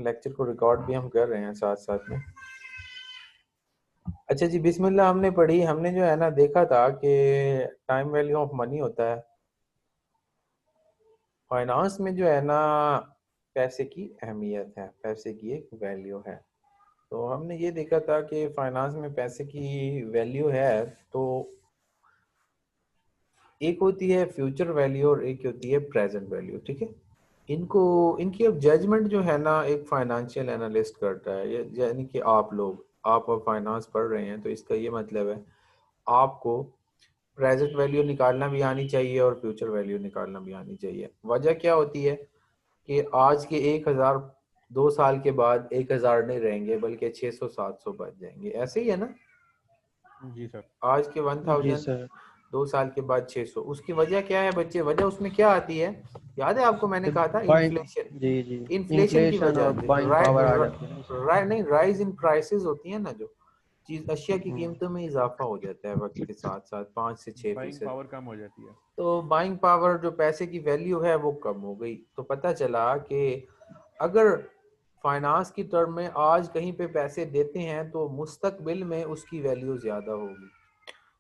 Lecture को record भी हम कर रहे हैं साथ साथ में। अच्छा जी, बिस्मिल्लाह हमने पढ़ी, हमने जो है ना देखा था कि टाइम वैल्यू ऑफ मनी होता है फाइनेंस में, जो है ना पैसे की अहमियत है, पैसे की एक वैल्यू है। तो हमने ये देखा था कि फाइनेंस में पैसे की वैल्यू है, तो एक होती है फ्यूचर वैल्यू और एक होती है प्रेजेंट वैल्यू, ठीक है। इनको इनकी अब जजमेंट जो है ना एक फाइनेंशियल एनालिस्ट करता है, यानी कि आप अब फाइनेंस पढ़ रहे हैं तो इसका ये मतलब है आपको प्रेजेंट वैल्यू निकालना भी आनी चाहिए और फ्यूचर वैल्यू निकालना भी आनी चाहिए। वजह क्या होती है कि आज के 1000 2 साल के बाद 1000 नहीं रहेंगे बल्कि 600 700 बच जाएंगे, ऐसे ही है ना। जी सर। आज के जी 1000 सर। 2 साल के बाद 600। उसकी वजह क्या है बच्चे? वजह उसमें क्या आती है? याद है आपको, मैंने कहा था बाइंग, इन्फ्लेशन। जी जी, इन्फ्लेशन की इन्फ्लेशन वजह और आती बाइंग पावर आ जाती है ना इसमें। है, नहीं, राइज इन प्राइसेस होती है ना, जो चीज अशिया की हम्म, कीमतों में इजाफा हो जाता है वक्त के साथ साथ 5 से 6%। बाइंग पावर कम हो जाती है। तो बाइंग पावर, जो पैसे की वैल्यू है, वो कम हो गई। तो पता चला कि अगर फाइनेंस की टर्म में आज कहीं पे पैसे देते हैं तो मुस्तकबिल में उसकी वैल्यू ज्यादा होगी।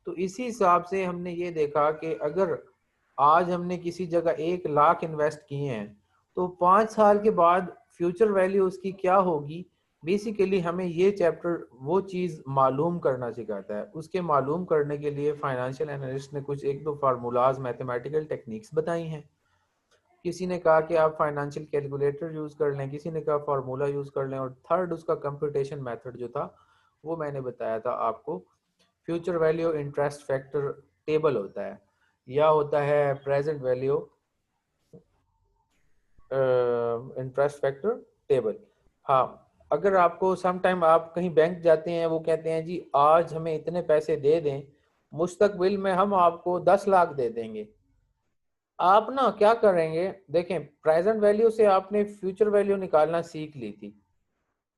तो इसी हिसाब से हमने ये देखा कि अगर आज हमने किसी जगह 1 लाख इन्वेस्ट किए हैं तो 5 साल के बाद फ्यूचर वैल्यू उसकी क्या होगी। बेसिकली हमें ये चैप्टर वो चीज़ मालूम करना सिखाता है। उसके मालूम करने के लिए फाइनेंशियल एनालिस्ट ने कुछ 1-2 फार्मूलाज, मैथमेटिकल टेक्निक्स बताई हैं। किसी ने कहा कि आप फाइनेंशियल कैलकुलेटर यूज़ कर लें, किसी ने कहा फार्मूला यूज़ कर लें, और थर्ड उसका कंप्यूटेशन मेथड जो था वो मैंने बताया था आपको। Future value interest factor table होता है, या होता है present value interest factor table. हाँ, अगर आपको सम टाइम आप कहीं बैंक जाते हैं, वो कहते हैं जी आज हमें इतने पैसे दे दें, मुस्तकबिल में हम आपको 10 लाख दे देंगे। आप ना क्या करेंगे, देखें प्रेजेंट वैल्यू से आपने फ्यूचर वैल्यू निकालना सीख ली थी।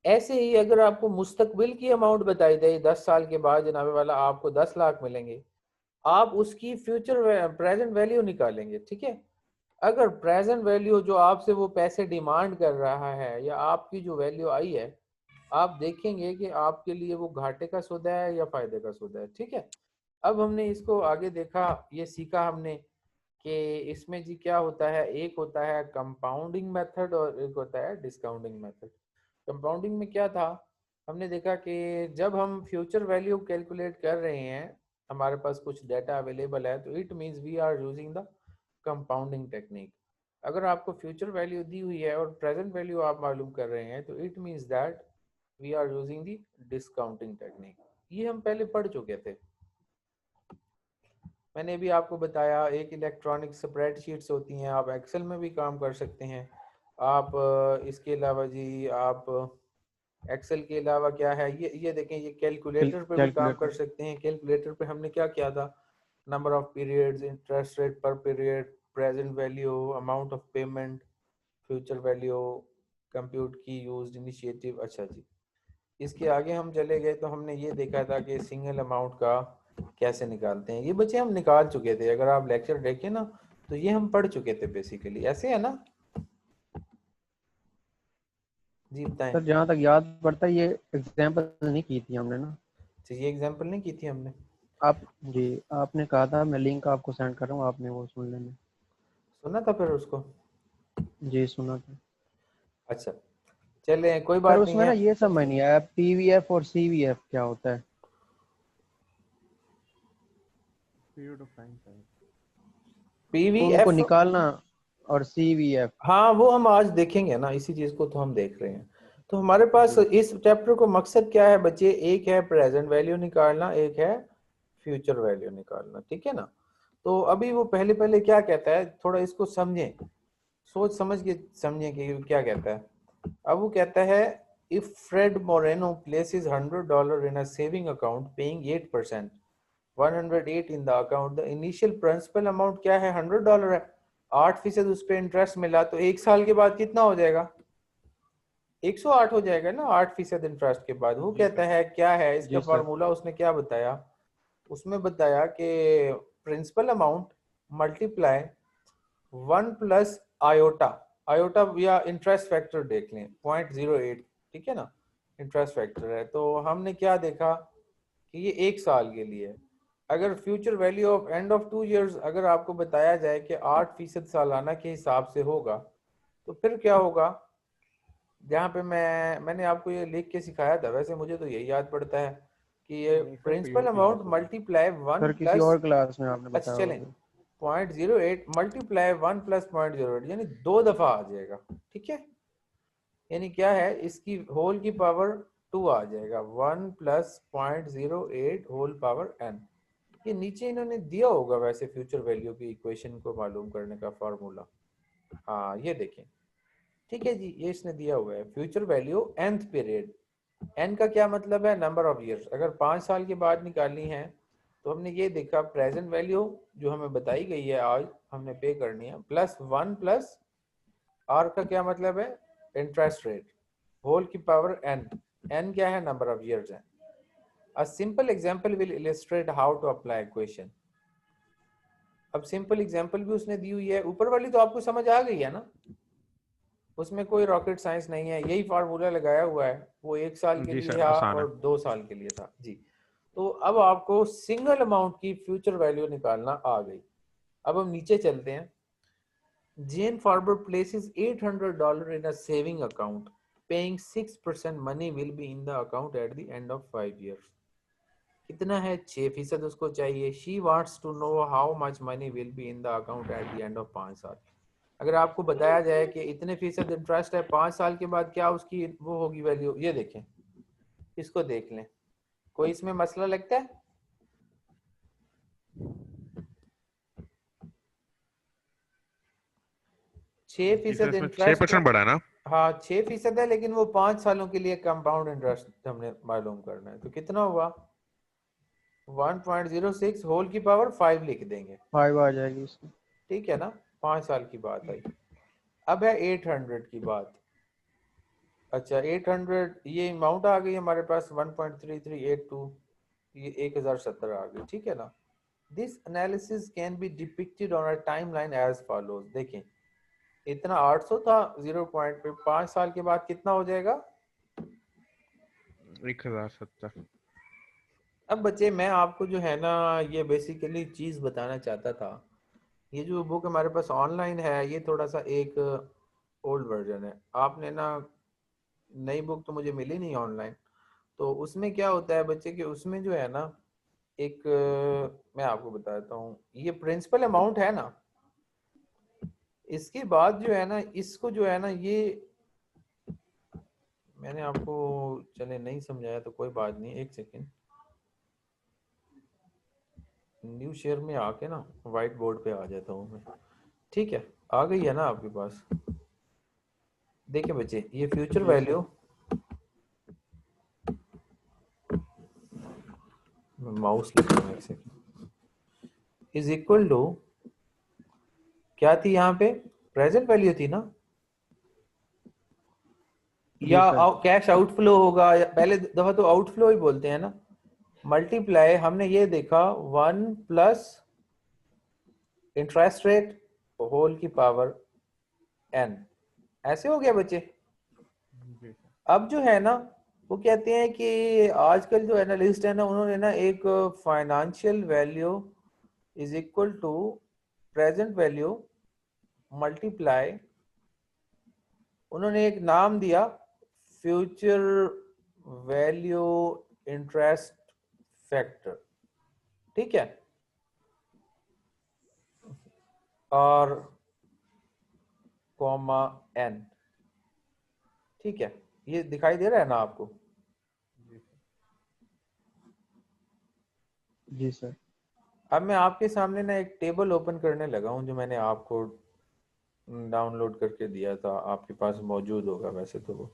ऐसे ही अगर आपको मुस्तकबिल की अमाउंट बताई जाए 10 साल के बाद जनाबे वाला आपको 10 लाख मिलेंगे, आप उसकी फ्यूचर प्रेजेंट वैल्यू निकालेंगे, ठीक है। अगर प्रेजेंट वैल्यू जो आपसे वो पैसे डिमांड कर रहा है या आपकी जो वैल्यू आई है, आप देखेंगे कि आपके लिए वो घाटे का सौदा है या फायदे का सौदा है, ठीक है। अब हमने इसको आगे देखा, ये सीखा हमने कि इसमें जी क्या होता है। एक होता है कंपाउंडिंग मेथड और एक होता है डिस्काउंटिंग मेथड। कंपाउंडिंग में क्या था, हमने देखा कि जब हम फ्यूचर वैल्यू कैलकुलेट कर रहे हैं, हमारे पास कुछ डाटा अवेलेबल है, तो it means we are using the compounding technique. अगर आपको फ्यूचर वैल्यू दी हुई है और प्रेजेंट वैल्यू आप मालूम कर रहे हैं, तो it means that we are using the discounting technique. ये हम पहले पढ़ चुके थे। मैंने भी आपको बताया एक इलेक्ट्रॉनिक स्प्रेडशीट्स होती हैं, आप एक्सेल में भी काम कर सकते हैं। आप इसके अलावा जी आप एक्सेल के अलावा क्या है, ये देखें, ये कैलकुलेटर पे भी काम कर कैलकुलेटर। सकते हैं। कैलकुलेटर पे हमने क्या किया था, number of periods, interest rate पर period, present value, amount of payment, future value, compute की यूज्ड इनिशिएटिव। अच्छा जी, इसके आगे हम चले गए तो हमने ये देखा था कि सिंगल अमाउंट का कैसे निकालते हैं। ये बच्चे हम निकाल चुके थे, अगर आप लेक्चर देखें ना तो ये हम पढ़ चुके थे बेसिकली, ऐसे है ना जी, बताएं। सर जहाँ तक याद पड़ता है ये एग्जाम्पल नहीं की थी हमने ना। तो ये एग्जांपल नहीं की थी हमने। आप, जी, आपने कहा था, मैं लिंक आपको सेंड कर रहा हूँ, आपने वो सुन लेना। सुना था फिर उसको? जी सुना था। अच्छा, चले कोई सर बात नहीं उसमें है। ना ये समझ नहीं आया, पीवीएफ और सीवीएफ क्या होता है? Period of time sir. उनको पीवीएफ, निकालना, और सीवीएफ। हाँ वो हम आज देखेंगे ना, इसी चीज को तो हम देख रहे हैं। तो हमारे पास जी इस चैप्टर को मकसद क्या है बच्चे, एक है प्रेजेंट वैल्यू निकालना, एक है फ्यूचर वैल्यू निकालना, ठीक है ना। तो अभी वो पहले पहले क्या कहता है, थोड़ा इसको समझें, सोच समझ के समझें कि क्या कहता है। अब वो कहता है if Fred Moreno places $100 in a saving account paying 8%, 108 in the account, the initial principal amount क्या है, $100 है, 8% उस पर इंटरेस्ट मिला, तो 1 साल के बाद कितना हो जाएगा, 108 हो जाएगा ना, 8% इंटरेस्ट के बाद। वो जी कहता सर। है क्या है इसका जी सर। फार्मूला, उसने क्या बताया, उसमें बताया कि principal amount multiply 1 plus iota, iota या इंटरेस्ट फैक्टर देख लें 0.08, ठीक है ना, इंटरेस्ट फैक्टर है। तो हमने क्या देखा कि ये 1 साल के लिए है। अगर future value of end of 2 years अगर आपको बताया जाए कि 8% सालाना के हिसाब से होगा, तो फिर क्या होगा, जहाँ पे मैंने आपको ये लिख के सिखाया था, वैसे मुझे तो यही याद पड़ता है कि ये नहीं सर, प्रिंसिपल पीओटी अमाउंट में मल्टीप्लाई वन सर किसी प्लस, और क्लास में आपने अच्छा बताया चलें, होगा। 0.08 मल्टीप्लाई 1 प्लस 0.08, यानी 2 दफा आ जाएगा, ठीक है। यानी क्या है, इसकी होल की पावर 2 आ जाएगा, 1 प्लस 0.08 होल पावर n। ये नीचे इन्होंने दिया होगा वैसे फ्यूचर वैल्यू की इक्वेशन को मालूम करने का फार्मूला, हाँ ये देखें, ठीक है जी, ये इसने दिया हुआ है future value nth period. n का क्या मतलब है, नंबर ऑफ ईयर्स। अगर 5 साल के बाद निकालनी है तो हमने ये देखा प्रेजेंट वैल्यू जो हमें बताई गई है आज हमने पे करनी है, प्लस 1 प्लस r का क्या मतलब है, इंटरेस्ट रेट, होल की पावर n। n क्या है, नंबर ऑफ ईयर्स है। A simple example will illustrate how to apply equation। अब सिंपल एग्जांपल भी उसने दी हुई है, ऊपर वाली तो आपको समझ आ गई है ना, उसमें कोई रॉकेट साइंस नहीं है, यही फार्मूला लगाया हुआ है, वो 1 साल के जी लिए सर, था आसान है। और 2 साल के लिए था जी। तो अब आपको सिंगल अमाउंट की फ्यूचर वैल्यू निकालना आ गई। अब हम नीचे चलते हैं। Jane Farber places $800 in a saving account, paying 6% money will be in the account at the end of 5 years। कितना है, 6% उसको चाहिए। She wants to know how much money will be in the account at the end of 5 साल। अगर आपको बताया जाए कि इतने फीसद इंटरेस्ट है, 5 साल के बाद क्या उसकी वो होगी वैल्यू, ये देखें, इसको देख लें, कोई इसमें मसला लगता है? छह जी सर, फीसद इसमें इंटरेस्ट है। 6% बढ़ा है ना? हाँ 6% है, लेकिन वो 5 सालों के लिए कंपाउंड इंटरेस्ट हमने मालूम करना है। तो कितना हुआ, 1.06 होल की पावर 5 लिख देंगे, 5 आ जाएगी इसमें। ठीक है ना। 5 साल की बात आई। अब है 800 की बात। अच्छा 800 ये अमाउंट आ गई हमारे पास 1.3382, ये 1070 आ गई, ठीक है ना। This analysis can be depicted on a timeline as follows. देखें इतना 800 था 0 पॉइंट पे, 5 साल के बाद कितना हो जाएगा, 1070। अब बच्चे मैं आपको जो है ना ये बेसिकली चीज बताना चाहता था। ये जो बुक हमारे पास ऑनलाइन है ये थोड़ा सा एक ओल्ड वर्जन है। आपने ना नई बुक तो मुझे मिली नहीं ऑनलाइन, तो उसमें क्या होता है बच्चे कि उसमें जो है ना एक मैं आपको बताता हूँ, ये प्रिंसिपल अमाउंट है ना, इसके बाद जो है ना इसको जो है ना ये मैंने आपको चले नहीं समझाया तो कोई बात नहीं, एक सेकेंड, न्यू शेयर में आके ना व्हाइट बोर्ड पे आ जाता हूँ मैं, ठीक है। आ गई है ना आपके पास, देखिए बच्चे ये फ्यूचर जी वैल्यू, सर। माउस लिखा हूँ एक सेकेंड, इज इक्वल टू क्या थी यहाँ पे, प्रेजेंट वैल्यू थी ना, जी या सर। कैश आउटफ्लो होगा, या पहले दफा तो आउटफ्लो ही बोलते हैं ना, मल्टीप्लाई हमने ये देखा 1 प्लस इंटरेस्ट रेट होल की पावर n, ऐसे हो गया बच्चे। जी सर। अब जो है ना वो कहते हैं कि आजकल जो एनालिस्ट है ना उन्होंने ना एक financial value is equal to present value multiply, उन्होंने एक नाम दिया फ्यूचर वैल्यू इंटरेस्ट फैक्टर, ठीक है, और कॉमा n, ठीक है। ये दिखाई दे रहा है ना आपको? जी सर। जी सर। अब मैं आपके सामने ना एक टेबल ओपन करने लगा हूं जो मैंने आपको डाउनलोड करके दिया था, आपके पास मौजूद होगा वैसे तो वो।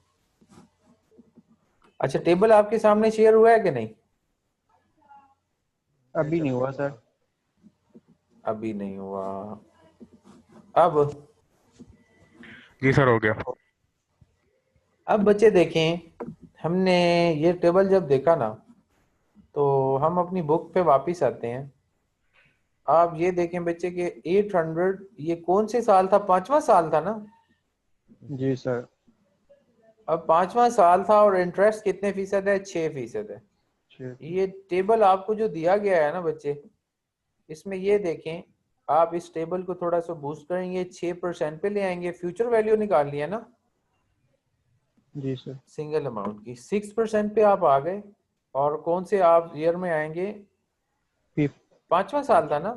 अच्छा टेबल आपके सामने शेयर हुआ है कि नहीं? नहीं अभी सर, नहीं नहीं हुआ सर। हुआ। अभी नहीं हुआ। अब जी सर, हो गया। अब बच्चे देखें, हमने ये टेबल जब देखा ना तो हम अपनी बुक पे वापस आते हैं। आप ये देखें बच्चे कि 800 ये कौन से साल था, 5वां साल था ना, जी सर। अब 5वां साल था और इंटरेस्ट कितने फीसद है? 6% है। ये टेबल आपको जो दिया गया है ना बच्चे, इसमें ये देखें, आप इस टेबल को थोड़ा सा बूस्ट करेंगे, 6% पे ले आएंगे, फ्यूचर वैल्यू निकालनी है ना जी सर। सिंगल अमाउंट की, 6% पे आप आ गए। और कौन से आप ईयर में आएंगे? फिफ्थ। 5वां साल था ना,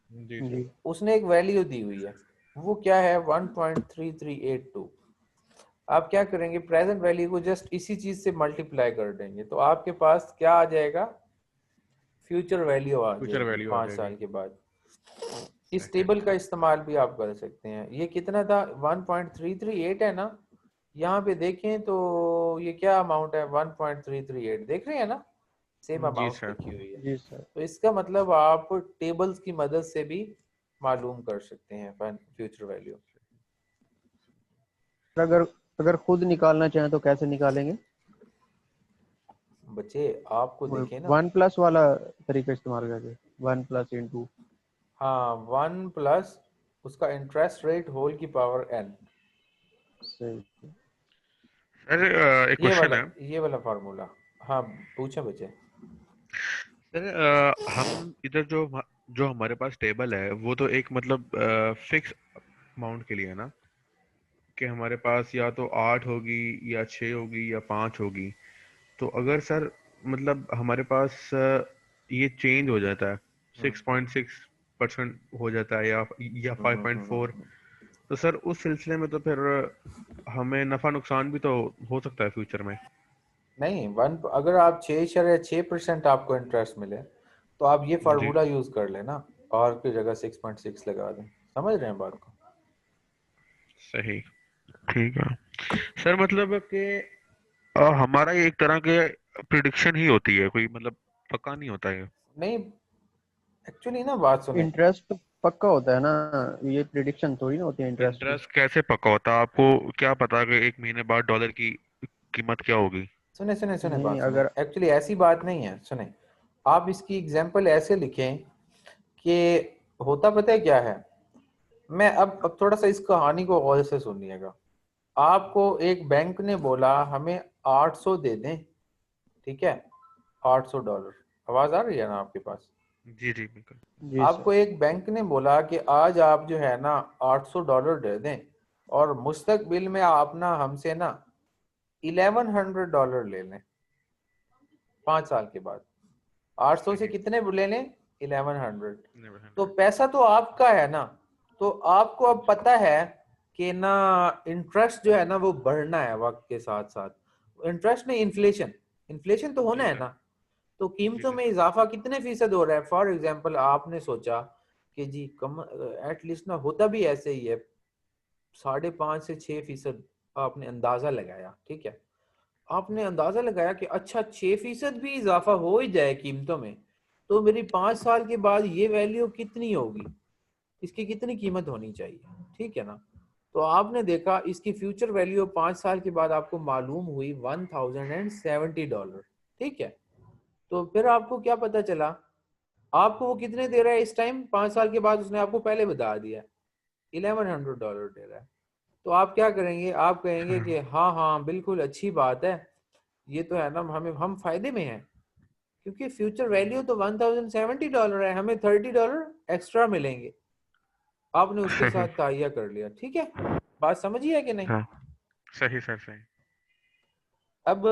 जी सर। जी। उसने एक वैल्यू दी हुई है, वो क्या है? 1.3382। आप क्या करेंगे? प्रेजेंट वैल्यू को जस्ट इसी चीज से मल्टीप्लाई कर देंगे, तो आपके पास क्या आ जाएगा? फ्यूचर वैल्यू आ फ्यूचर जाएगी वैल्यू आ 5 जाएगी। साल के बाद। इस सही। टेबल का इस्तेमाल भी आप कर सकते हैं। ये कितना था? 1.338 है ना। यहाँ पे देखें तो ये क्या अमाउंट है? 1.338 देख रहे हैं ना, सेम जी अमाउंट सर। लिखी हुई है। जी सर। तो इसका मतलब आप टेबल्स की मदद से भी मालूम कर सकते हैं फ्यूचर वैल्यू। अगर अगर खुद निकालना चाहें तो कैसे निकालेंगे? बच्चे आपको वो देखें ना, 1+ वाला तरीका इस्तेमाल करके, 1+ इंटू। हाँ 1+ उसका इंटरेस्ट रेट होल की पावर n, सही। सर एक ये क्वेश्चन वाला है। ये वाला फार्मूला। हाँ पूछे बच्चे। सर हम इधर जो जो हमारे पास टेबल है वो तो एक मतलब फिक्स अमाउंट के लिए है ना, कि हमारे पास या तो 8 होगी या 6 होगी या 5 होगी। तो अगर सर मतलब हमारे पास ये चेंज हो जाता है, हम्म 6.6% हो जाता है या 5.4, हम्म। तो सर उस सिलसिले में तो फिर हमें नफा नुकसान भी तो हो सकता है फ्यूचर में। नहीं, वन अगर आप 6.6% आपको इंटरेस्ट मिले तो आप ये जी। फार्मूला यूज कर लेना, और की जगह 6.6 लगा दें। समझ रहे हैं बात को? सही। ठीक है सर, मतलब कि हमारा ये एक तरह के प्रिडिक्शन ही होती है, कोई मतलब पक्का नहीं होता है। नहीं, एक्चुअली ना बात सुने। इंटरेस्ट पक्का होता है ना, ये प्रिडिक्शन थोड़ी ना होती है इंटरेस्ट की। इंटरेस्ट कैसे पक्का होता है? आपको क्या पता कि एक महीने बाद डॉलर की कीमत क्या होगी? सुने सुने सुने नहीं, बात सुने, अगर एक्चुअली ऐसी बात नहीं है। सुने, आप इसकी एग्जांपल ऐसे लिखें कि होता पता है क्या है। मैं अब थोड़ा सा इस कहानी को गौर से सुनिएगा। आपको एक बैंक ने बोला हमें 800 दे दें, ठीक है, $800। आवाज आ रही है ना आपके पास? जी जी बिल्कुल। जी सर। आपको एक बैंक ने बोला कि आज आप जो है ना $800 दे दें, और मुस्तकबिल में आप ना हमसे ना $1100 ले लें 5 साल के बाद। 800 से सही। कितने ले लें? 1100। नेवर तो हंड्रेड। पैसा तो आपका है ना, तो आपको अब पता है कि ना इंटरेस्ट जो है ना वो बढ़ना है वक्त के साथ साथ। इंटरेस्ट नहीं, इन्फ्लेशन। इन्फ्लेशन तो होना जी है सर। ना। तो जी कीमतों जी में सर। इजाफा कितने फीसद हो रहा है? फॉर एग्जांपल आपने सोचा कि जी कम एटलीस्ट ना होता भी ऐसे ही है, 5.5 से 6% आपने अंदाजा लगाया, ठीक है। आपने अंदाजा लगाया कि अच्छा 6% भी इजाफा हो ही जाए कीमतों में, तो मेरी 5 साल के बाद ये वैल्यू कितनी होगी, इसकी कितनी कीमत होनी चाहिए, ठीक है ना। तो आपने देखा इसकी फ्यूचर वैल्यू 5 साल के बाद आपको मालूम हुई $1070, ठीक है। तो फिर आपको क्या पता चला? आपको वो कितने दे रहा है इस टाइम? 5 साल के बाद उसने आपको पहले बता दिया $1100 दे रहा है। तो आप क्या करेंगे? आप कहेंगे कि हाँ हाँ बिल्कुल अच्छी बात है, ये तो है ना, हम फायदे में हैं, क्योंकि फ्यूचर वैल्यू तो $1070 है, हमें $30 एक्स्ट्रा मिलेंगे। आपने उसके सही। साथ ताहिया कर लिया, ठीक है। बात समझिए है कि नहीं? हाँ। सही सर सही। अब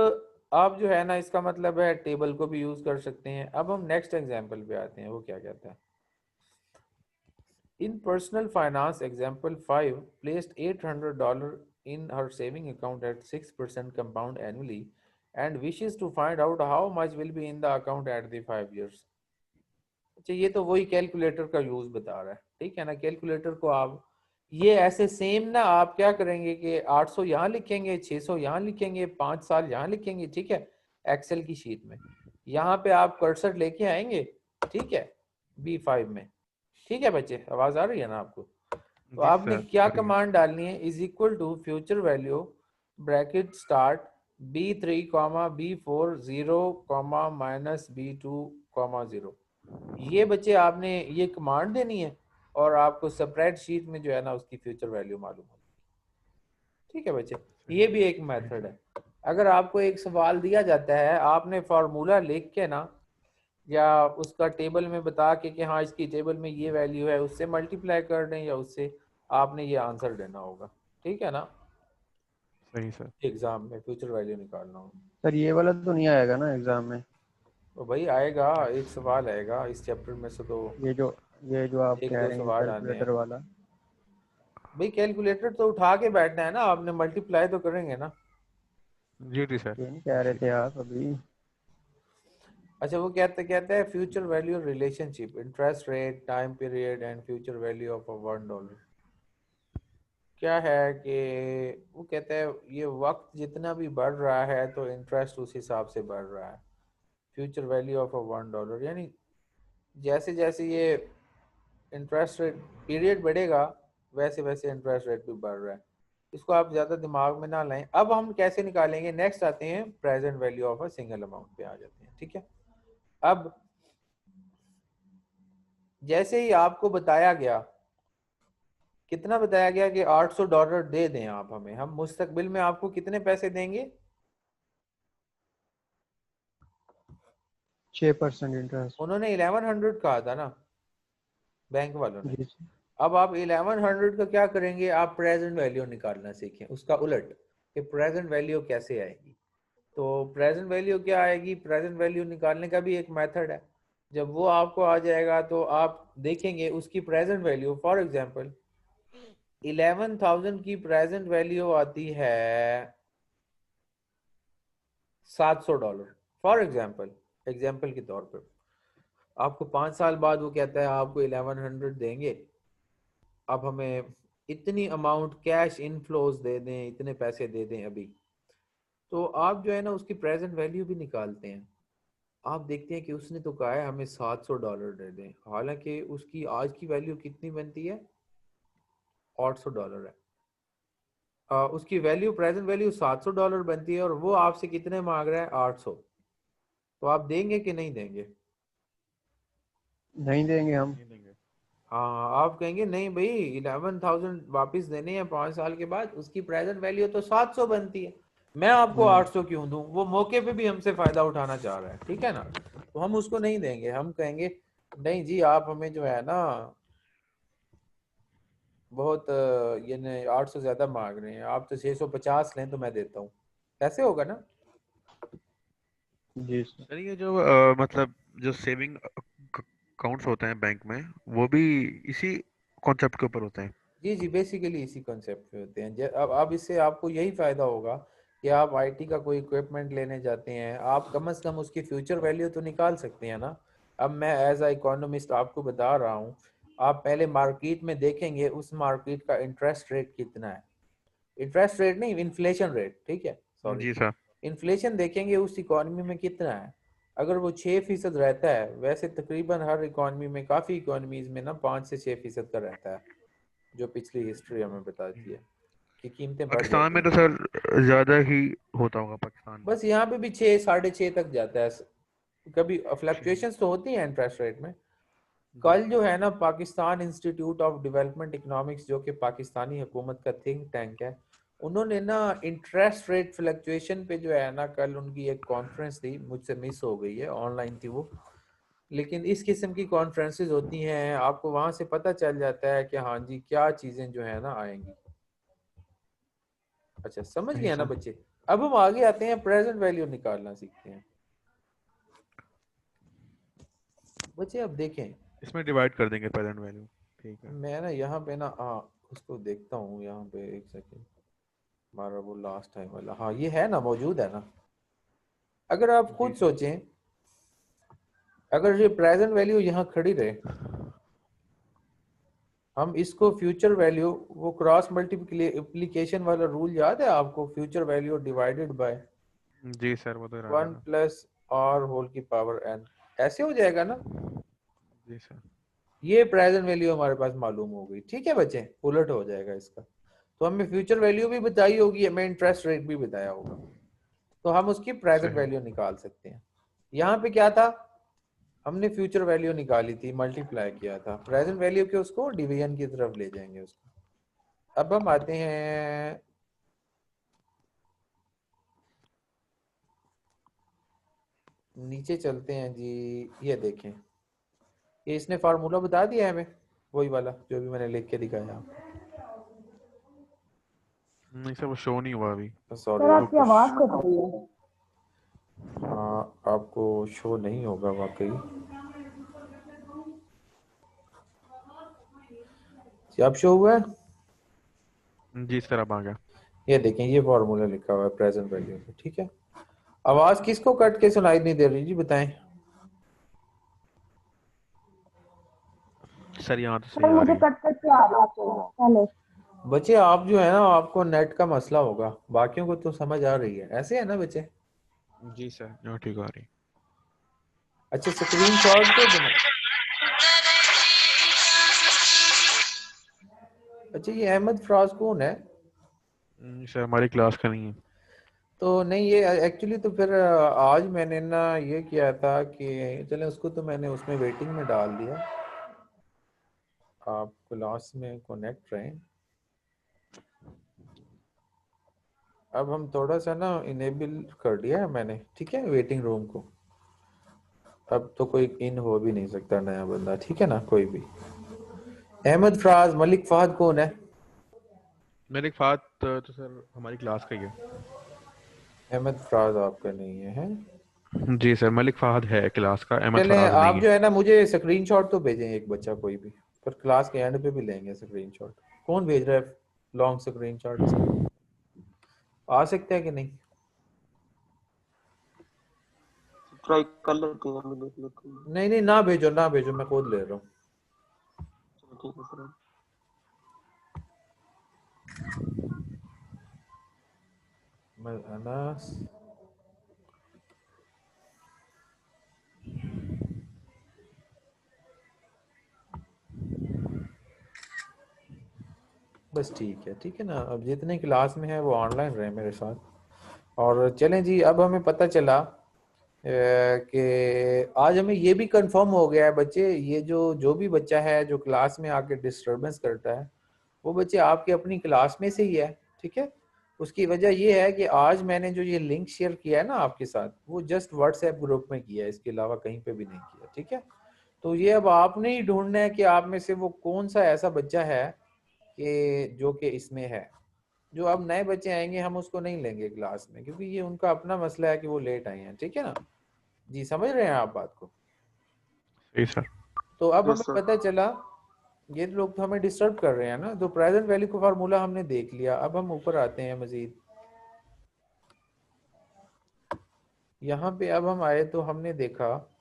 आप जो है ना, इसका मतलब है टेबल को भी यूज कर सकते हैं। अब हम नेक्स्ट एग्जांपल पे आते हैं, वो क्या कहता है। In personal finance, example 5 placed $800 in her saving account at 6% compound annually and wishes to find out how much will be in the account at the 5 years. अच्छा, ये तो वही कैलकुलेटर का यूज बता रहा है, ठीक है ना। कैलकुलेटर को आप ये ऐसे सेम ना आप क्या करेंगे कि 800 यहाँ लिखेंगे, 600 यहाँ लिखेंगे, 5 साल यहाँ लिखेंगे, ठीक है, एक्सेल की शीट में। यहाँ पे आप कर्सर लेके आएंगे, ठीक है, B5 में। ठीक है बच्चे, आवाज आ रही है ना आपको? तो जी आपने सर क्या आ रही है। कमांड डालनी है? Is equal to future value bracket start B3 comma B4 0 comma minus B2 comma 0। ये बच्चे आपने ये कमांड देनी है, और आपको स्प्रेडशीट में जो है ना उसकी फ्यूचर वैल्यू मालूम होगी। ठीक है बच्चे, ये भी एक मेथड है। अगर आपको एक सवाल दिया जाता है, आपने फार्मूला लिख के ना या उसका टेबल में बता के कि हाँ इसकी टेबल में ये वैल्यू है, उससे मल्टीप्लाई कर दें या उससे आपने ये आंसर देना होगा। ठीक है ना, सही सर। एग्जाम में फ्यूचर वैल्यू निकालना हो सर ये वाला तो नहीं आएगा ना एग्जाम में? तो भाई आएगा, एक सवाल आएगा इस चैप्टर में से, तो ये जो आप एक कह दो रहे हैं सवाल आने कैलकुलेटर हैं। वाला। भाई कैलकुलेटर तो उठा के बैठना है ना, आपने मल्टीप्लाई तो करेंगे ना। जी जी सर। ये नहीं कह रहे थे आप अभी? अच्छा, वो कहते कहते हैं future value relationship, interest rate, time period and future value of $1। क्या है कि वो कहते हैं ये वक्त जितना भी बढ़ रहा है तो इंटरेस्ट उस हिसाब से बढ़ रहा है। फ्यूचर वैल्यू ऑफ $1 यानी जैसे जैसे ये इंटरेस्ट रेट पीरियड बढ़ेगा वैसे वैसे इंटरेस्ट रेट भी बढ़ रहा है। इसको आप ज़्यादा दिमाग में ना लाएं। अब हम कैसे निकालेंगे, नेक्स्ट आते हैं present value of a single amount पे आ जाते हैं। ठीक है, अब जैसे ही आपको बताया गया, कितना बताया गया कि $800 दे दें आप हमें, हम मुस्तकबिल में आपको कितने पैसे देंगे? 6% इंटरेस्ट। उन्होंने 1100 कहा था ना बैंक वालों ने। जी सर। अब आप 1100 का क्या करेंगे, आप प्रेजेंट वैल्यू निकालना सीखें, उसका उलट कि प्रेजेंट वैल्यू कैसे आएगी। तो प्रेजेंट वैल्यू क्या आएगी, प्रेजेंट वैल्यू निकालने का भी एक मेथड है। जब वो आपको आ जाएगा तो आप देखेंगे उसकी प्रेजेंट वैल्यू, फॉर एग्जांपल 11,000 की प्रेजेंट वैल्यू आती है $700। फॉर एग्जांपल, एग्जांपल के तौर पर आपको 5 साल बाद वो कहता है आपको 1100 देंगे, अब हमें इतनी अमाउंट कैश इनफ्लोज दे दें, इतने पैसे दे दें अभी। तो आप जो है ना उसकी प्रेजेंट वैल्यू भी निकालते हैं। आप देखते हैं कि उसने तो कहा है हमें $700 दे दें, हालांकि उसकी आज की वैल्यू कितनी बनती है, $800 है। उसकी वैल्यू प्रेजेंट वैल्यू $700 बनती है और वो आपसे कितने मांग रहा है, 800। तो आप देंगे कि नहीं देंगे? नहीं देंगे हम। नहीं देंगे। हाँ, आप कहेंगे नहीं भाई 11,000 वापस देने हैं 5 साल के बाद, उसकी प्रेजेंट वैल्यू तो 700 बनती है, मैं आपको 800 क्यों दूं? वो मौके पे भी हमसे फायदा उठाना चाह रहा है। ठीक है ना, तो हम उसको नहीं देंगे, हम कहेंगे नहीं जी आप हमें जो है ना बहुत ये 800 ज्यादा मांग रहे हैं, आप तो 650 लें तो मैं देता हूँ। कैसे होगा ना? जी सर। सर ये जो मतलब जो सेविंग अकाउंट्स होते हैं बैंक में, वो भी इसी कॉन्सेप्ट के ऊपर होते हैं। जी जी, बेसिकली इसी कॉन्सेप्ट पे होते हैं। अब इससे आपको यही फायदा होगा कि आप आईटी का कोई इक्विपमेंट लेने जाते हैं, आप कम से कम उसकी फ्यूचर वैल्यू तो निकाल सकते हैं ना। अब मैं एज अ इकोनॉमिस्ट आपको बता रहा हूँ, आप पहले मार्केट में देखेंगे उस मार्केट का इंटरेस्ट रेट कितना है, इंटरेस्ट रेट नहीं, इन्फ्लेशन रेट, ठीक है, सॉरी, जी सर। इन्फ्लेशन देखेंगे उस इकोनॉमी में कितना है। अगर वो 6% रहता है, वैसे तकरीबन हर इकोनॉमी में, काफ़ी इकोनॉमीज में ना 5 से 6% का रहता है, जो पिछली हिस्ट्री हमें बताती है कि कीमतें बढ़ पाकिस्तान जाती में तो हैं। सर ज्यादा ही होता होगा पाकिस्तान में। बस यहाँ पे भी 6, 6.5 तक जाता है। कभी जी फ्लक्चुएशंस तो होती हैं इंटरेस्ट रेट में। जी। कल जो है ना Pakistan institute of development economics, जो कि पाकिस्तानी हुकूमत का थिंक टैंक है, उन्होंने ना इंटरेस्ट रेट फ्लक्चुएशन पे जो है ना कल उनकी एक कॉन्फ्रेंस थी, मुझसे मिस हो गई है, ऑनलाइन थी वो। लेकिन इस किस्म की कॉन्फ्रेंसेज होती हैं, आपको वहां से पता चल जाता है कि हाँ जी क्या चीजें जो है ना आएंगी। अच्छा, समझ सही गया ना सर। बच्चे? अब हम आगे आते हैं, प्रेजेंट वैल्यू निकालना सीखते हैं बच्चे। अब देखें, इसमें डिवाइड कर देंगे प्रेजेंट वैल्यू। ठीक है। मैं ना यहाँ पे ना उसको देखता हूँ यहाँ पे, एक सेकेंड, हमारा वो लास्ट टाइम वाला, हाँ ये है ना, मौजूद है ना। अगर आप जी खुद सर। सोचें, अगर ये प्रेजेंट वैल्यू यहाँ खड़ी रहे, हम इसको फ्यूचर वैल्यू, वो क्रॉस मल्टीप्लिकेशन वाला रूल याद है आपको, फ्यूचर वैल्यू डिवाइडेड बाय जी सर, वो तो याद है 1 ना। प्लस आर होल की पावर n, ऐसे हो जाएगा ना। जी सर। ये प्रेजेंट वैल्यू हमारे पास मालूम हो गई। ठीक है बच्चे, उलट हो जाएगा इसका। तो हमें फ्यूचर वैल्यू भी बताई होगी, हमें इंटरेस्ट रेट भी बताया होगा, तो हम उसकी प्रेजेंट सही। वैल्यू निकाल सकते हैं। यहाँ पे क्या था, हमने फ्यूचर वैल्यू निकाली थी, मल्टीप्लाई किया था, प्रेजेंट वैल्यू के उसको डिवीजन की तरफ ले जाएंगे उसको। अब हम आते हैं नीचे चलते हैं जी, ये देखें, ये इसने फार्मूला बता दिया है हमें, वही वाला जो भी मैंने लिख के दिखाया आपको। नहीं सर वो शो नहीं हुआ अभी। सॉरी सर आपकी आवाज कट रही है। हाँ, आपको शो नहीं होगा वाकई। जी, अब शो हुआ है। जी सर अब आ गया। ये देखें, ये फार्मूला लिखा हुआ है प्रेजेंट वैल्यू पे, ठीक है। आवाज किसको कट के सुनाई नहीं दे रही जी, बताएं। सर यहाँ तो सर सही आ मुझे रही है। कट कट के आ रहा है पहले। बच्चे आप जो है ना, आपको नेट का मसला होगा, बाकियों को तो समझ आ रही है, ऐसे है ना बच्चे। जी सर यहाँ ठीक आ रही अच्छा, स्क्रीन शॉट तो बना। अच्छा, ये अहमद फराज कौन है? सर हमारी क्लास का नहीं है। तो नहीं, ये एक्चुअली तो फिर आज मैंने ना ये किया था कि चले उसको तो मैंने उसमें वेटिंग में डाल दिया, आप क्लास में कनेक्ट रहें। अब हम थोड़ा सा ना इनेबल कर दिया है मैंने, ठीक है, वेटिंग रूम को। अब तो कोई इन हो भी नहीं सकता नया बंदा, ठीक है ना, कोई भी। अहमद फराज, मलिक फहद कौन है? मेरे फात तो सर हमारी क्लास का ही है। अहमद फराज आपका नहीं है, हैं? जी सर मलिक फहद है क्लास का, अहमद चले, फराज नहीं आप है। जो है ना मुझे स्क्रीनशॉट तो भेजें एक बच्चा कोई भी, फिर क्लास के एंड पे भी लेंगे स्क्रीनशॉट। कौन भेज रहा है लॉन्ग स्क्रीनशॉट? आ सकते हैं कि नहीं? ट्राई कर लेते हैं, मैं देख लेता हूँ। नहीं नहीं, ना भेजो ना भेजो, मैं खुद ले रहा हूँ। चलो ठीक है सर। मैं अनास बस ठीक है ना। अब जितने क्लास में है वो ऑनलाइन रहे मेरे साथ। और चलें जी, अब हमें पता चला कि आज हमें ये भी कंफर्म हो गया है बच्चे, ये जो जो भी बच्चा है जो क्लास में आके डिस्टरबेंस करता है, वो बच्चे आपके अपनी क्लास में से ही है, ठीक है। उसकी वजह ये है कि आज मैंने जो ये लिंक शेयर किया है ना आपके साथ, वो जस्ट व्हाट्सएप ग्रुप में किया है, इसके अलावा कहीं पे भी नहीं किया, ठीक है। तो ये अब आपने ही ढूंढना है कि आप में से वो कौन सा ऐसा बच्चा है कि जो कि इसमें है। जो अब नए बच्चे आएंगे हम उसको नहीं लेंगे क्लास में, क्योंकि ये उनका अपना मसला है कि वो लेट आए हैं, ठीक है ना जी, समझ रहे हैं आप बात को। सही सर। तो अब यस हमें सर। पता चला ये लोग तो हमें डिस्टर्ब कर रहे हैं ना। तो प्रेजेंट वैल्यू का फार्मूला हमने देख लिया, अब हम ऊपर आते हैं मजीद। यहाँ पे अब हम आए तो हमने देखा,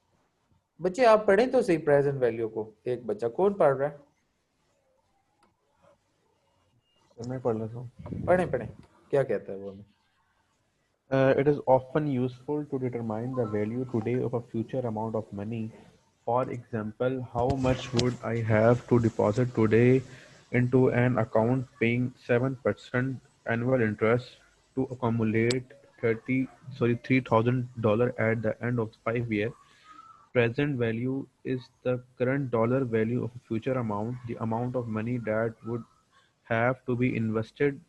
बच्चे आप पढ़ें तो सही प्रेजेंट वैल्यू को। एक बच्चा कौन पढ़ रहा है? सर मैं पढ़ लेता हूँ। पढ़ें पढ़ें, क्या कहता है वो हमें। It is often useful to determine the value today of a future amount of money. For example, how much would I have to deposit today into an account paying 7% annual interest to accumulate $3,000 at the end of 5 years? Present value is the current dollar value of a future amount, the amount of money that would have to be invested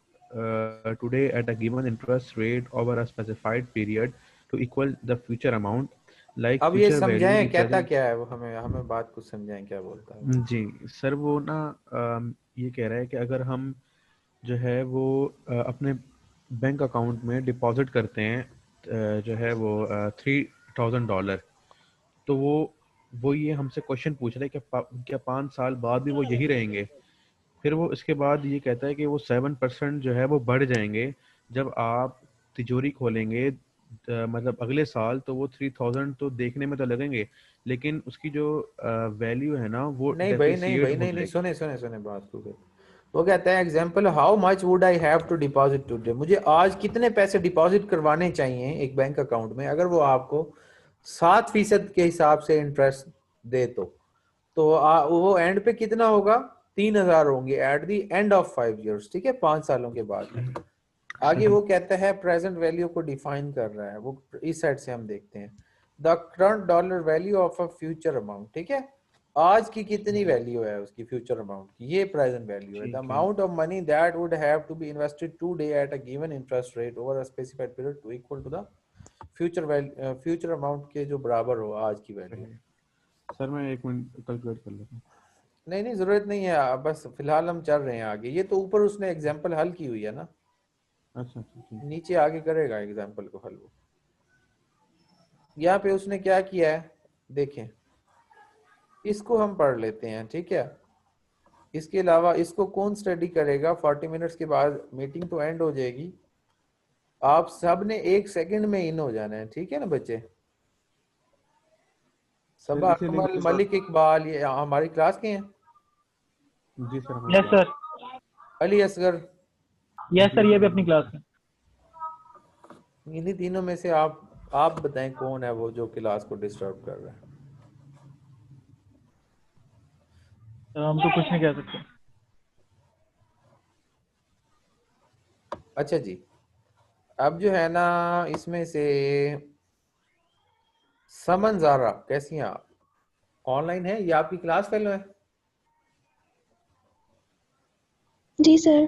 today at a given interest rate over a specified period to equal the future amount. Like अब ये future value, the समझाएं कहता present। क्या है वो, हमें हमें बात कुछ समझाएं क्या बोलता है वो। जी सर वो ना ये कह रहा है कि अगर हम जो है वो अपने बैंक अकाउंट में डिपॉजिट करते हैं जो है वो $3,000, तो वो ये हमसे क्वेश्चन पूछ रहा है कि क्या 5 साल बाद भी वो यही रहेंगे। फिर वो इसके बाद ये कहता है कि वो 7% जो है वो बढ़ जाएंगे जब आप तिजोरी खोलेंगे मतलब अगले साल, तो वो 3,000 तो देखने में तो लगेंगे, लेकिन उसकी जो वैल्यू है ना वो नहीं भाई नहीं डेप्रिसिएट भाई हो नहीं नहीं, जाएगी। सुने सुने सुने बात को। वो कहता है example, how much would I have to deposit today, मुझे आज कितने पैसे डिपॉजिट करवाने चाहिए एक बैंक अकाउंट में अगर वो आपको 7% के हिसाब से इंटरेस्ट दे तो वो एंड पे कितना होगा? 3,000 होंगे eight the end of 5 years, ठीक है, 5 सालों के बाद। आगे सही। वो कहता है प्रेजेंट वैल्यू को डिफाइन कर रहा है वो, इस साइड से हम देखते हैं the current dollar value of a future amount, ठीक है। आज की कितनी वैल्यू है उसकी फ्यूचर अमाउंट की, ये प्रेजेंट वैल्यू है। द ठीक है। Amount of money that would have to be invested today at a given interest rate over a specified period to equal to the future amount के जो बराबर हो आज की वैल्यू। सर मैं 1 मिनट कैलकुलेट कर लेता हूँ। नहीं जरूरत नहीं है, बस फिलहाल हम चल रहे हैं आगे। ये तो ऊपर उसने एग्जांपल हल की हुई है ना, अच्छा ठीक। नीचे आगे करेगा एग्जांपल को हल वो। यहाँ पे उसने क्या किया है देखें, इसको हम पढ़ लेते हैं, ठीक है। इसके अलावा इसको कौन स्टडी करेगा? 40 मिनट्स के बाद मीटिंग तो एंड हो जाएगी, आप सब ने 1 सेकंड में इन हो जाना है, ठीक है ना बच्चे। सबा इसी लिंक अकमल, के साथ। मलिक इकबाल, ये हमारी क्लास के हैं। जी sir. Yes sir. Ali Asghar, yes sir, ये भी अपनी क्लास में। इन्हीं तीनों में से आप बताएं कौन है वो जो क्लास को डिस्टर्ब कर रहा है। तो हम तो कुछ नहीं कह सकते। अच्छा जी, अब जो है ना इसमें से समन ज़ारा, कैसी हैं आप? ऑनलाइन है या आपकी क्लास फेलो है? जी सर।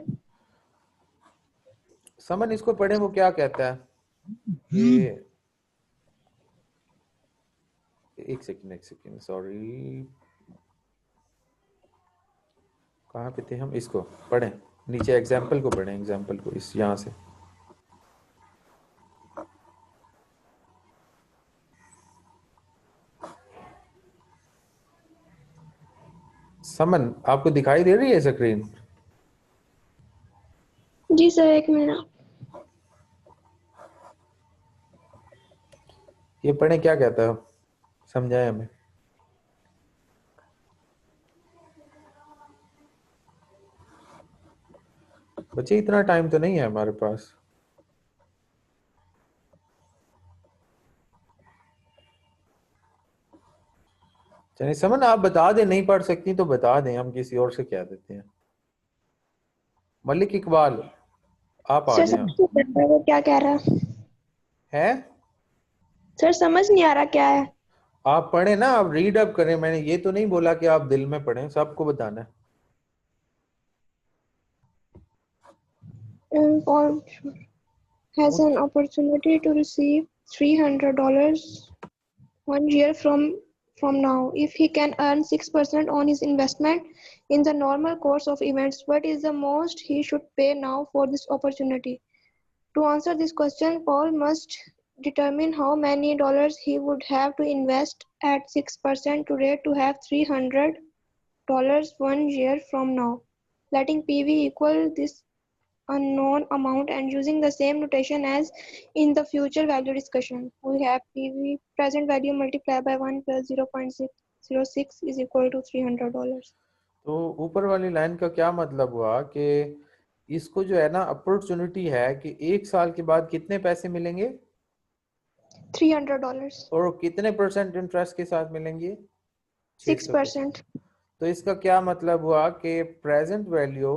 समन इसको पढ़े, वो क्या कहता है ये। एक सेकंड सॉरी, कहाँ पे थे हम? इसको पढ़ें, नीचे एग्जाम्पल को पढ़ें, एग्जाम्पल को इस यहाँ से। समन आपको दिखाई दे रही है स्क्रीन? जी सर, एक मिनट। ये पढ़ें, क्या कहता है, समझाएं हमें। बच्चे इतना टाइम तो नहीं है हमारे पास। चलिए समन आप बता दें, नहीं पढ़ सकती तो बता दें, हम किसी और से कह देते हैं। मलिक इकबाल आप आ सर जाएं। समझ नहीं आ रहा वो क्या कह रहा है सर, समझ नहीं आ रहा क्या है। आप पढ़े ना, आप रीड अप करें। मैंने ये तो नहीं बोला कि आप दिल में पढ़ें, सबको बताना है। Paul has an opportunity to receive $300 1 year from now if he can earn 6% on his investment in the normal course of events. What is the most he should pay now for this opportunity? To answer this question, Paul must determine how many dollars he would have to invest at 6% today to have $300 1 year from now, letting PV equal this unknown amount and using the same notation as in the future value discussion. We have PV present value multiplied by 1 plus 0.606 is equal to $300. तो ऊपर वाली line का क्या मतलब हुआ कि इसको जो है ना अपॉर्चुनिटी है कि 1 साल के बाद कितने पैसे मिलेंगे? $300. और कितने % इंटरेस्ट के साथ मिलेंगे? 6%. तो इसका क्या मतलब हुआ कि प्रेजेंट वैल्यू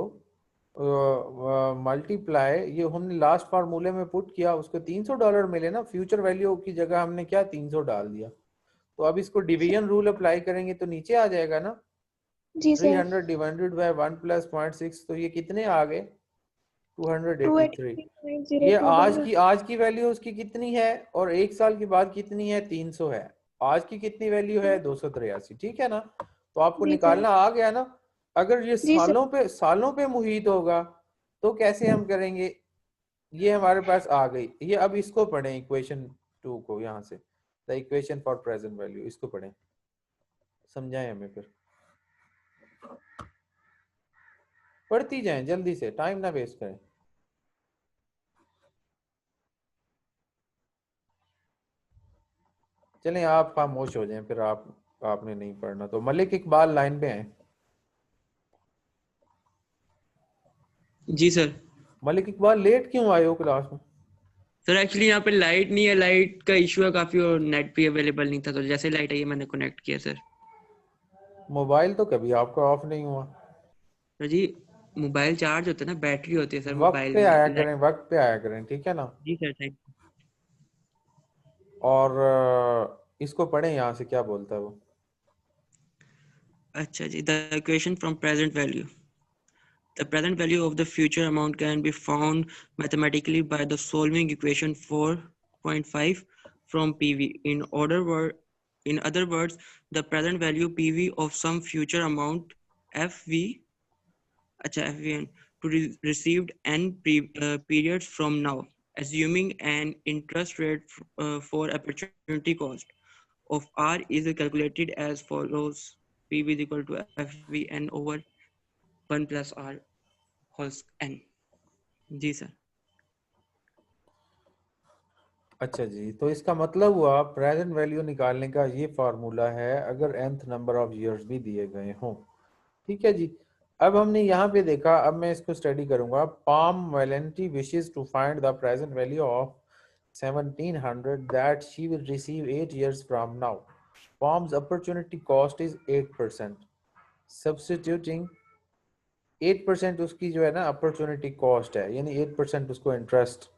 मल्टीप्लाई, ये हमने लास्ट फार्मूले में पुट किया, उसको $300 मिले ना। फ्यूचर वैल्यू की जगह हमने क्या 300 डाल दिया। तो अब इसको डिवीजन रूल अप्लाई करेंगे तो नीचे आ जाएगा ना, जी सर। 300 डिवाइडेड बाय 1 प्लस 0.6, तो ये कितने आ गए? 283। ये $283.02. आज की वैल्यू उसकी कितनी है और 1 साल के बाद कितनी है? 300 है। आज की कितनी वैल्यू है? 283, ठीक है ना। तो आपको जी निकालना आ गया ना। अगर ये जी सर। सालों पे मुहित होगा तो कैसे हम करेंगे? ये हमारे पास आ गई। ये अब इसको पढ़ें, इक्वेशन 2 को, यहाँ से the equation for present value, इसको पढ़ें, समझाएं हमें। फिर पढ़ती जाएं जल्दी से, टाइम ना वेस्ट करें। चलें आप खामोश हो जाएं, फिर आपने नहीं पढ़ना तो। मलिक इकबाल लाइन पे हैं। जी सर। मलिक इकबाल लेट क्यों आए हो क्लास में? सर एक्चुअली यहाँ पे लाइट नहीं है, लाइट का इशू है काफी, और नेट भी अवेलेबल नहीं था, तो जैसे लाइट आई मैंने कनेक्ट किया सर। मोबाइल तो कभी आपका ऑफ नहीं हुआ। सर जी मोबाइल चार्ज होता है ना, बैटरी होती है सर वक्त मोबाइल पे में। आया करें, वक्त पे आया करें, ठीक है ना। जी सर थैंक। और इसको पढ़ें, यहाँ से क्या बोलता है वो। अच्छा जी, the equation from present value. The present value of the future amount can be found mathematically by the solving equation 4.5 from PV. In other words, the present value PV of some future amount FV, FVN to received n periods from now, assuming an interest rate for opportunity cost of R is calculated as follows: PV is equal to FVN over 1 plus R whole n. Ji sir. अच्छा जी, तो इसका मतलब हुआ present value निकालने का ये formula है अगर nth नंबर ऑफ इयर्स भी दिए गए हों। ठीक है जी। अब हमने यहाँ पे देखा, अब मैं इसको स्टडी करूंगा। Palm Valenti wishes to find the present value of 1700 that she will receive 8 years from now. Palm's opportunity cost is 8%. Substituting 8% उसकी जो है ना अपॉर्चुनिटी कॉस्ट है, यानी 8% उसको इंटरेस्ट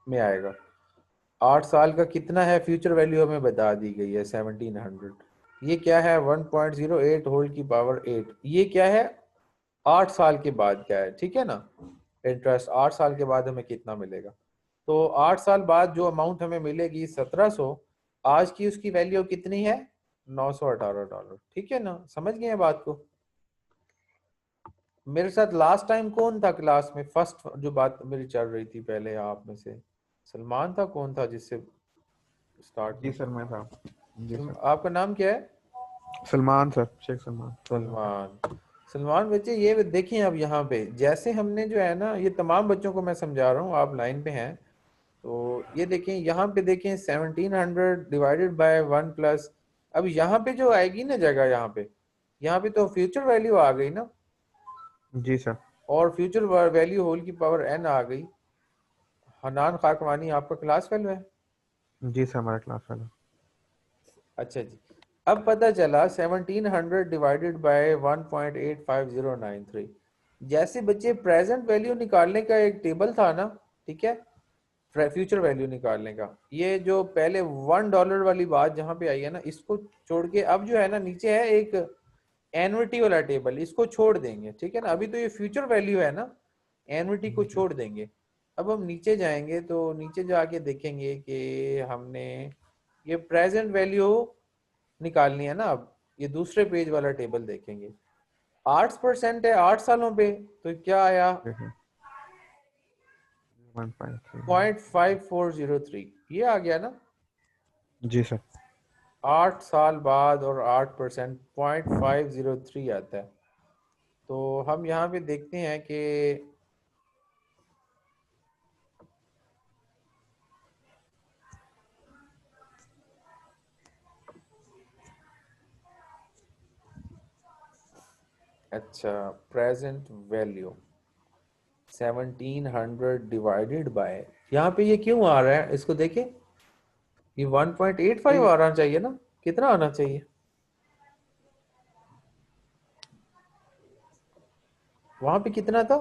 में आएगा। 8 साल का कितना है फ्यूचर वैल्यू हमें बता दी गई है 1700। ये क्या है 1.08 होल की पावर 8। ये क्या है 8 साल के बाद क्या है, ठीक है ना। इंटरेस्ट 8 साल के बाद हमें कितना मिलेगा, तो 8 साल बाद जो अमाउंट हमें मिलेगी 1700, आज की उसकी वैल्यू कितनी है $918। ठीक है ना, समझ गए बात को। मेरे साथ लास्ट टाइम कौन था क्लास में, फर्स्ट जो बात मेरी चल रही थी पहले आप में से, सलमान था, कौन था जिससे स्टार्ट? जी सर मैं था। जी सर। आपका नाम क्या है? सलमान सर, शेख सलमान। सलमान बच्चे ये देखें, अब यहाँ पे जैसे हमने जो है ना, ये तमाम बच्चों को मैं समझा रहा हूँ, आप लाइन पे हैं तो ये देखें, यहाँ पे देखें 1700 डिवाइडेड बाय 1 प्लस, अब यहाँ पे जो आएगी ना जगह, यहाँ पे तो फ्यूचर वैल्यू आ गई ना। जी सर। और फ्यूचर वैल्यू होल की पावर n आ गई। हनान खाकवानी आपका क्लास फेलो है? जी सर हमारा क्लास फेलो। अच्छा जी, अब पता चला 1700 डिवाइडेड बाय 1.85093। जैसे बच्चे प्रेजेंट वैल्यू निकालने का एक टेबल था ना, ठीक है, फ्यूचर वैल्यू निकालने का, ये जो पहले $1 वाली बात जहां पे आई है ना, इसको छोड़ के अब जो है ना नीचे है एक एन्युटी वाला टेबल, इसको छोड़ देंगे। ठीक है ना, अभी तो ये फ्यूचर वैल्यू है ना, एन्युटी को छोड़ देंगे। अब हम नीचे जाएंगे तो नीचे जाके देखेंगे कि हमने ये प्रेजेंट वैल्यू निकालनी है ना। अब ये दूसरे पेज वाला टेबल देखेंगे, 8% है 8 सालों पे, तो क्या आया 0.5403, ये आ गया ना। जी सर। 8 साल बाद और 8% 0.503 आता है। तो हम यहाँ पे देखते हैं कि अच्छा, प्रेजेंट वैल्यू 1700 डिवाइडेड बाय, यहाँ पे ये क्यों आ रहा है इसको देखें, ये 1.85 आना चाहिए ना, कितना आना चाहिए? वहां पे कितना था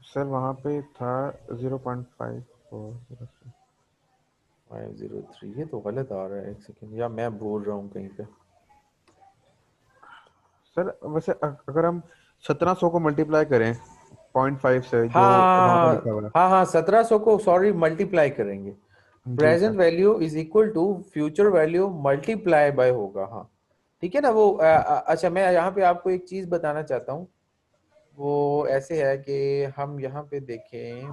सर? वहाँ पे था 0.5403। ये तो गलत आ रहा है, एक सेकंड, या मैं बोल रहा हूँ कहीं पे। सर वैसे अगर हम 1700 को मल्टीप्लाई करें 0.5 से, जो वहाँ पे लिखा हुआ है। हाँ 1700 को सॉरी मल्टीप्लाई करेंगे, present value is equal to future value multiply by होगा। हाँ ठीक है ना। वो अच्छा, मैं यहाँ पे आपको एक चीज बताना चाहता हूँ, वो ऐसे है कि हम यहाँ पे देखें,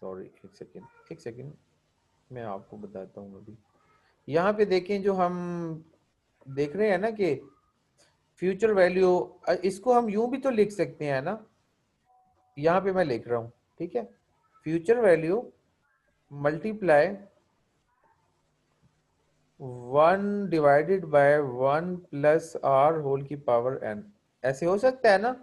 सॉरी एक सेकेंड मैं आपको बताता हूँ। अभी यहाँ पे देखें, जो हम देख रहे हैं ना कि फ्यूचर वैल्यू, इसको हम यूं भी तो लिख सकते हैं ना, यहाँ पे मैं लिख रहा हूँ, ठीक है, future value multiply 1 divided by 1 plus r whole की पावर n, ऐसे हो सकता है ना,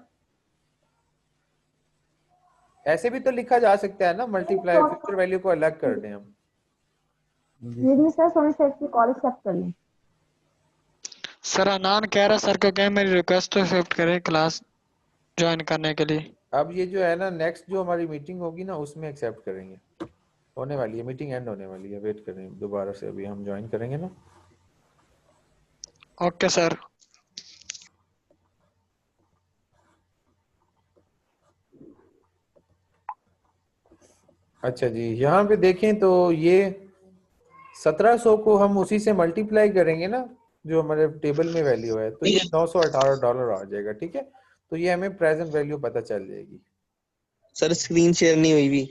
ऐसे भी तो लिखा जा सकता है ना, मल्टीप्लाई फ्यूचर वैल्यू को अलग कर दें हम। सर अनान कह रहा सर को क्या मेरी रिक्वेस्ट तो एक्सेप्ट करें क्लास ज्वाइन करने के लिए। अब ये जो है ना नेक्स्ट जो हमारी मीटिंग होगी ना उसमें एक्सेप्ट करेंगे, होने वाली है मीटिंग, एंड होने वाली है, वेट करें दोबारा से, अभी हम ज्वाइन करेंगे ना। Okay sir. अच्छा जी, यहाँ पे देखें तो ये 1700 को हम उसी से मल्टीप्लाई करेंगे ना जो हमारे टेबल में वैल्यू है, तो ये $918 आ जाएगा। ठीक है, तो ये हमें प्रेजेंट वैल्यू पता चल जाएगी। सर स्क्रीन शेयर नहीं हुई भी।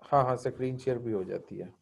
हाँ हाँ, स्क्रीन शेयर भी हो जाती है।